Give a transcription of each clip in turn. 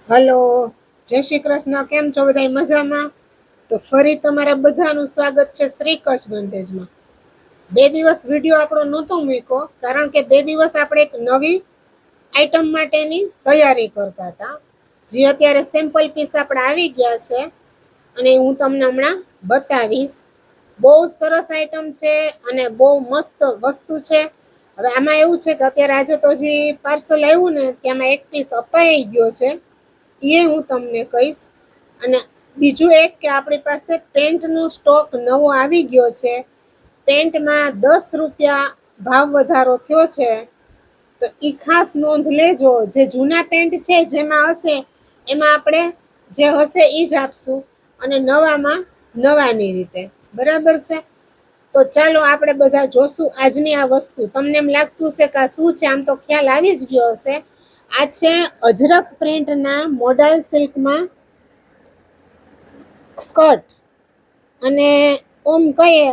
Hello, જય શ્રી કૃષ્ણ. કેમ છો બધા? મજામાં? તો ફરી તમારા બધાનું સ્વાગત છે શ્રી કચ્છ બંધેજમાં. 2 દિવસ વિડીયો આપણો નહોતો મૂક્યો કારણ કે 2 દિવસ આપણે એક નવી આઈટમ માટેની તૈયારી કરતા હતા, જે અત્યારે સેમ્પલ પીસ આપણે આવી ગયા છે અને હું તમને હમણાં બતાવીશ. બહુ સરસ આઈટમ છે અને બહુ મસ્ત વસ્તુ છે. હવે આમાં એવું છે કે અત્યારે આજે તો જે પાર્સલ આવ્યું ને ત્યાંમાં એક પીસ અપાઈ ગયો છે, એ હું તમને કહીશ. અને બીજું એક કે આપણી પાસે પેન્ટનો સ્ટોક નવો આવી ગયો છે. પેન્ટમાં 10 રૂપિયા ભાવ વધારો થયો છે, તો એ ખાસ નોંધ લેજો. જે જૂના પેન્ટ છે જેમાં હશે એમાં આપણે જે હશે એ જ આપશું અને નવામાં નવાની રીતે. બરાબર છે? તો ચાલો આપણે બધા જોશું આજની આ વસ્તુ. તમને એમ લાગતું હશે કે આ શું છે? આમ તો ખ્યાલ આવી જ ગયો હશે. આ છે અજરક પ્રિન્ટના મોડલ સિલ્કમાં સ્કર્ટ. અને ઓમ કહીએ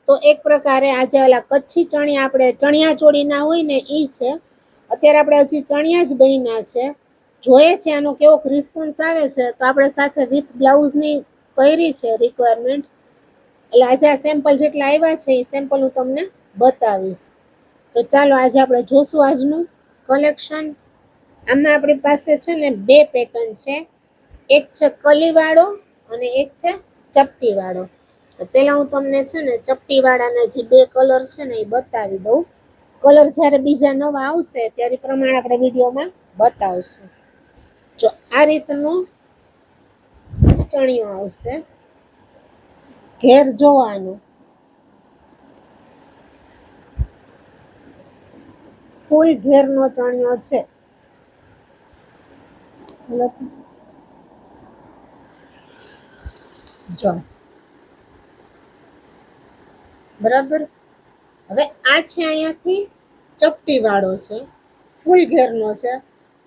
તો એક પ્રકારે આજે ઓલા કચ્છી ચણિયા, આપણે ચણિયા ચોળીના હોય ને એ છે. અત્યારે આપણે હજી ચણિયા જ બન્યા છે. જોઈએ છે આનો કેવો રિસ્પોન્સ આવે છે. તો આપણે સાથે વિથ બ્લાઉઝની કરી છે રિક્વાયરમેન્ટ. એટલે આજે આ સેમ્પલ જેટલા આવ્યા છે એ સેમ્પલ હું તમને બતાવીશ. તો ચાલો આજે આપણે જોશું આજનું કલેક્શન. આમાં આપણી પાસે છે ને 2 પેટર્ન છે. એક છે કલીવાળો અને એક છે ચપટી વાળો. તો પેલા હું તમને છે ને ચપટી વાળાના જે 2 કલર છે ને એ બતાવી દઉં. કલર જ્યારે બીજા નવા આવશે ત્યારે પ્રમાણે આપણે વિડીયોમાં બતાવશું. જો આ રીતનું ચણિયો આવશે. ઘેર જોવાનું, ફૂલ ઘેરનો ચણિયો છે. જો બરાબર. હવે આ છે અહીંયાથી ચપટી વાળો છે, ફૂલ ઘેરનો છે.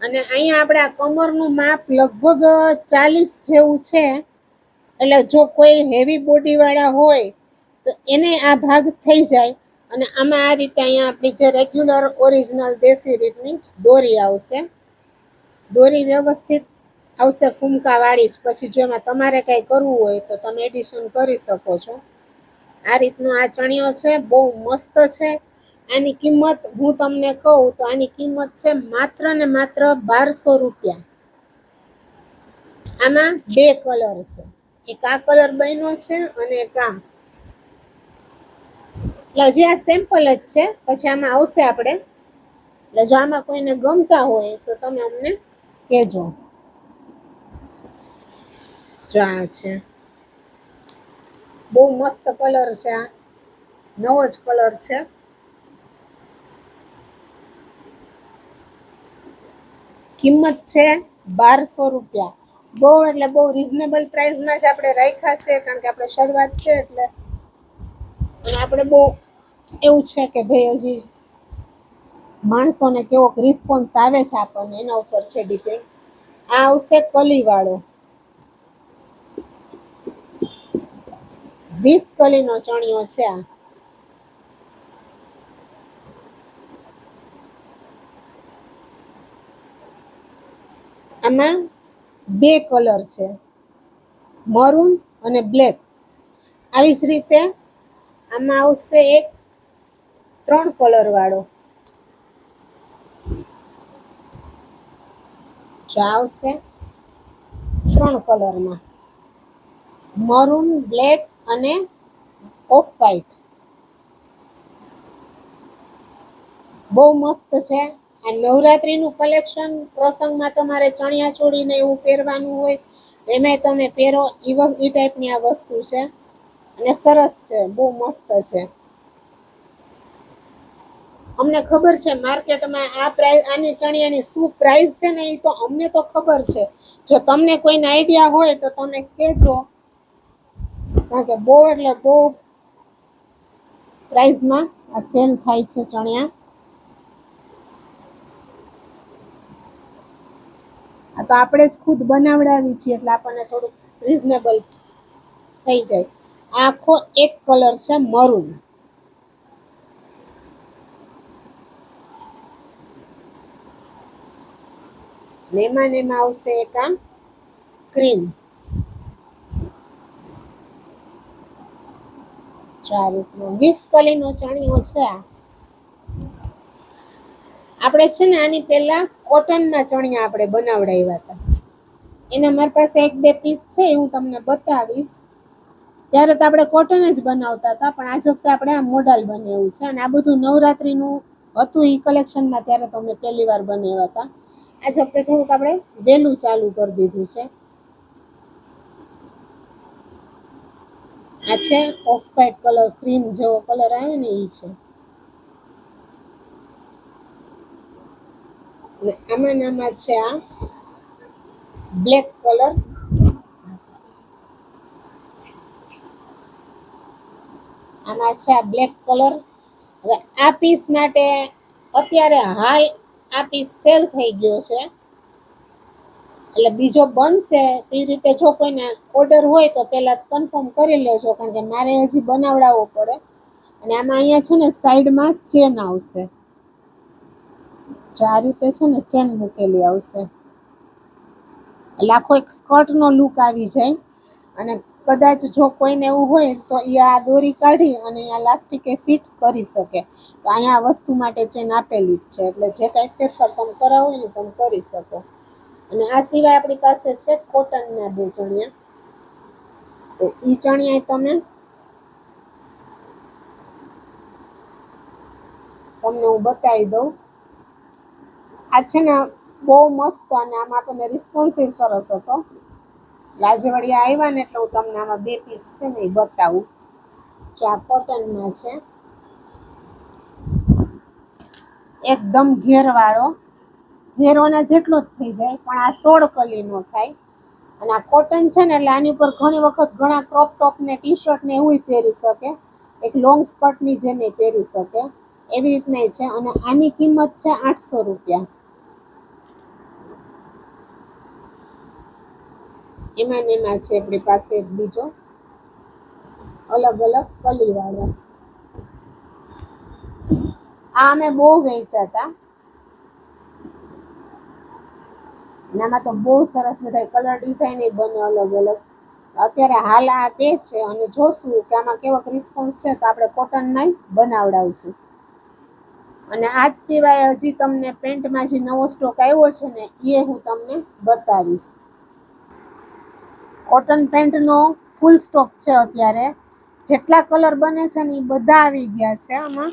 અને અહીંયા આપણે આ કમરનું માપ લગભગ 40 જેવું છે. એટલે જો કોઈ હેવી બોડી વાળા હોય તો એને આ ભાગ થઈ જાય. અને આમાં આ રીતે અહીંયા આપણી જે રેગ્યુલર ઓરિજિનલ દેશી રીતની દોરી આવશે. દોરી વ્યવસ્થિત આવશે ફૂમકા વાળી જ. પછી જો એમાં તમારે કઈ કરવું હોય તો તમે એડિશન કરી શકો છો. આ રીતનો આ ચણિયો છે, બહુ મસ્ત છે. આની કિંમત હું તમને કહું તો આની કિંમત છે માત્ર ને માત્ર 1200 રૂપિયા. આમાં 2 કલર છે. એક આ કલર બન્યો છે અને એક આ. એટલે હજી આ સેમ્પલ જ છે, પછી આમાં આવશે આપણે. એટલે જો આમાં કોઈને ગમતા હોય તો તમે અમને કહેજો. જો આ છે, બહુ મસ્ત કલર છે. આ નવો જ કલર છે. કિંમત છે 1200 રૂપિયા. બહુ એટલે બહુ રીઝનેબલ પ્રાઇસમાં જ આપણે રાખ્યા છે, કારણ કે આપણે શરૂઆત છે એટલે. અને આપણે બહુ એવું છે કે ભાઈ હજી માણસોને કેવો રિસ્પોન્સ આવે છે આપણને એના ઉપર છે ડિપેન્ડ. આ આવશે કલીવાળો. 20 કલીનો ચણિયો છે આ. આમાં 2 કલર છે, મરૂન અને બ્લેક. આવી જ રીતે આમાં આવશે એક 3 કલર વાળો. જો આવશે 3 કલરમાં, મરૂન, બ્લેક અને ઓફ વ્હાઈટ. બહુ મસ્ત છે. આ નવરાત્રીનું કલેક્શન. પ્રસંગમાં તમારે ચણિયા ચોળીને એવું પહેરવાનું હોય એમાંય તમે પહેરો એ ટાઈપની આ વસ્તુ છે. અને સરસ છે, બહુ મસ્ત છે. અમને ખબર છે માર્કેટમાં આ પ્રાઇસ, આની ચણિયાની શું પ્રાઇસ છે ને એ તો અમને તો ખબર છે. જો તમને કોઈને આઈડિયા હોય તો તમે કહેજો, કારણ કે બહુ એટલે બહુ પ્રાઇસમાં આ સેલ થાય છે ચણિયા. આ તો આપણે જ ખુદ બનાવડાવી છીએ એટલે આપણને થોડુંક રીઝનેબલ થઈ જાય. આ આખો એક કલર છે, મરૂન. ને એમાં આવશે એક આ ક્રીમ. આ રીતનો 20 કલીનો ચણિયો છે આ. આપણે છે ને આની પહેલા કોટનના ચણિયા આપણે બનાવડાવ્યા હતા. એના મારી પાસે એક બે પીસ છે, હું તમને બતાવીશ. ત્યારે તો આપણે કોટન જ બનાવતા હતા, પણ આજ વખતે આપણે આ મોડલ બનાવ્યું છે. અને આ બધું નવરાત્રીનું હતું એ કલેક્શનમાં ત્યારે તો અમે પહેલી વાર બનાવ્યા હતા. આજ વખતે થોડુંક આપણે વહેલું ચાલુ કરી દીધું છે. આ છે ઓફ વ્હાઈટ કલર, ક્રીમ જેવો કલર આવે ને એ છે. અને આમાં છે આ બ્લેક કલર. આમાં છે આ બ્લેક કલર. હવે આ પીસ માટે અત્યારે હાલ આ પીસ સેલ થઈ ગયો છે, એટલે બીજો બનશે એ રીતે જો કોઈને ઓર્ડર હોય તો પહેલા કન્ફર્મ કરી લેજો, કારણ કે મારે હજી બનાવડાવવો પડે. અને આમાં અહીંયા છે ને સાઈડમાં ચેન આવશે, જો આ રીતે છે ને ચેન મૂકેલી આવશે, એટલે આખો એક સ્કર્ટનો લુક આવી જાય. અને કદાચ જો કોઈને એવું હોય તો એ આ દોરી કાઢી અને આ લાસ્ટિકે ફિટ કરી શકે. તો અહીંયા આ વસ્તુ માટે ચેન આપેલી જ છે, એટલે જે કાંઈ ફેરફાર તમે કરાવો હોય ને તમે કરી શકો. અને આ સિવાય આપણી પાસે છે કોટનના બે ચણિયા. તો એ ચણિયા તમને હું બતાવી દઉં. આ છે ને બહુ મસ્ત, અને આમાં આપણને રિસ્પોન્સ સરસ હતો. લાજવાળી આવ્યા ને એટલે હું તમને આમાં બે પીસ છે ને એ બતાવું. જો આ કોટનમાં છે, એકદમ ઘેરવાળો, ઘેરોના જેટલો જ થઈ જાય, પણ આ 16 કલીનો થાય. અને આ કોટન છે ને એટલે આની ઉપર ઘણી વખત ઘણા ક્રોપ ટોપ ને ટી શર્ટ ને એવું પહેરી શકે, એક લોંગ સ્કર્ટની જેમ પહેરી શકે, એવી રીતના છે. અને આની કિંમત છે 800 રૂપિયા. એમાં છે આપણી પાસે એક બીજો અલગ અલગ કલીવાળો. આ અમે બહુ વેચ્યા હતા. આમાં તો બહુ સરસ બધા કલર ડિઝાઇન બને અલગ અલગ. અત્યારે હાલ આ બે છે, અને જોશું કે આમાં કેવો રિસ્પોન્સ છે તો આપણે કોટનના બનાવડાવશું. અને આજ સિવાય હજી તમને પેન્ટમાં જે નવો સ્ટોક આવ્યો છે ને એ હું તમને બતાવીશ. કોટન પેન્ટનો ફૂલ સ્ટોક છે અત્યારે. જેટલા કલર બને છે ને એ બધા આવી ગયા છે આમાં.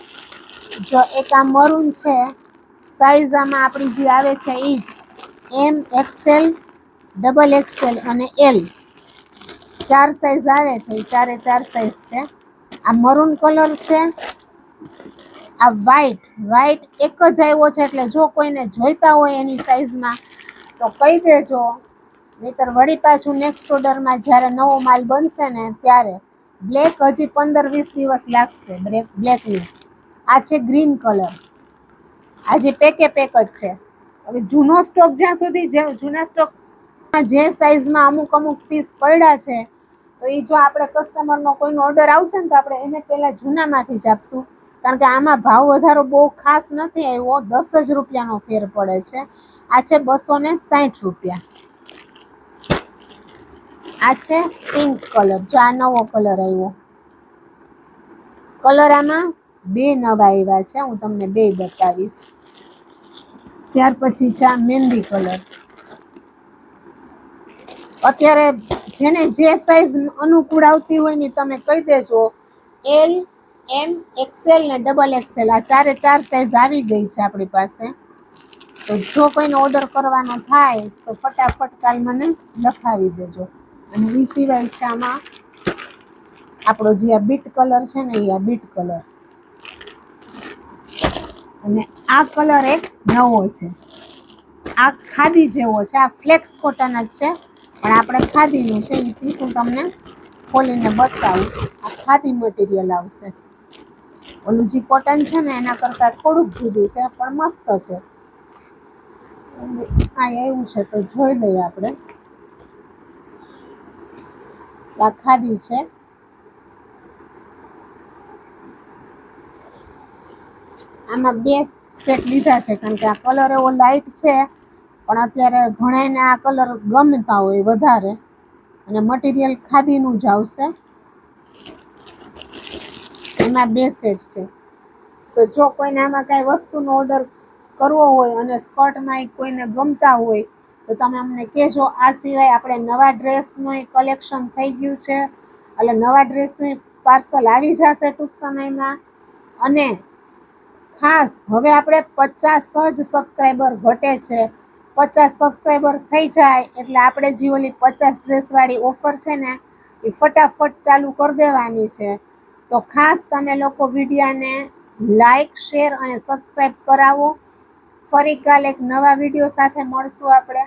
જો એક આ મરૂન છે, સાઈઝ આમાં આપણી જે આવે છે એ જ એમ, XL, XXL અને L 4 સાઈઝ આવે છે. એ ચારે 4 સાઈઝ છે. આ મરૂન કલર છે. આ વ્હાઈટ એક જ આવ્યો છે, એટલે જો કોઈને જોઈતા હોય એની સાઈઝમાં તો કહી દેજો, નહીતર વળી પાછું નેક્સ્ટ ઓર્ડરમાં જ્યારે નવો માલ બનશે ને ત્યારે. બ્લેક હજી 15-20 દિવસ લાગશે બ્લેકની. આ છે ગ્રીન કલર, આજે પેકે પેક જ છે. હવે જૂનો સ્ટોક જ્યાં સુધી જૂના સ્ટોકમાં જે સાઈઝમાં અમુક પીસ પડ્યા છે, તો એ જો આપણે કસ્ટમરનો કોઈનો ઓર્ડર આવશે ને તો આપણે એને પહેલાં જૂનામાંથી જ આપશું. કારણ કે આમાં ભાવ વધારો બહુ ખાસ નથી આવ્યો, 10 જ રૂપિયાનો ફેર પડે છે. આ છે 260 રૂપિયા. આ છે પિંક કલર, જો આ નવો કલર આવ્યો. કલર આમાં બે નવા આવ્યા છે, હું તમને બે બતાવીશ. ત્યાર પછી છે આ મહેંદી કલર. અત્યારે જેને જે સાઈઝ અનુકૂળ આવતી હોય ને તમે કહી દેજો. L, M, XL ને XXL આ ચારે 4 સાઈઝ આવી ગઈ છે આપણી પાસે. તો જો કોઈને ઓર્ડર કરવાનો થાય તો ફટાફટ કાલ મને લખાવી દેજો. અને એ સિવાય છે આમાં આપણો જે આ બીટ કલર છે ને એ આ બીટ કલર. અને આ કલર એક નવો છે, આ ખાદી જેવો છે. આ ફ્લેક્સ કોટન જ છે, પણ આપણે ખાદીનું છે. એ પીસ હું તમને ખોલીને બતાવું. આ ખાદી મટીરિયલ આવશે. ઓલું જે કોટન છે ને એના કરતાં થોડુંક જુદું છે, પણ મસ્ત છે. આ એવું છે તો જોઈ લઈએ આપણે. આ ખાદી છે. આમાં બે સેટ લીધા છે, કારણ કે આ કલર એવો લાઇટ છે, પણ અત્યારે ઘણાને આ કલર ગમતા હોય વધારે, અને મટીરિયલ ખાદીનું જ આવશે. એમાં 2 સેટ છે. તો જો કોઈને આમાં કાંઈ વસ્તુનો ઓર્ડર કરવો હોય અને સ્કર્ટમાં કોઈને ગમતા હોય તો તમે અમને કહેજો. આ સિવાય આપણે નવા ડ્રેસનું કલેક્શન થઈ ગયું છે, એટલે નવા ડ્રેસનું પાર્સલ આવી જશે ટૂંક સમયમાં. અને ખાસ હવે આપણે 50 જ સબસ્ક્રાઈબર ઘટે છે. 50 સબસ્ક્રાઈબર થઈ જાય એટલે આપણે જે ઓલી 50 ડ્રેસવાળી ઓફર છે ને એ ફટાફટ ચાલુ કરી દેવાની છે. તો ખાસ તમે લોકો વિડીયાને લાઈક, શેર અને સબસ્ક્રાઈબ કરાવો. ફરી કાલે એક નવા વિડીયો સાથે મળશું આપણે.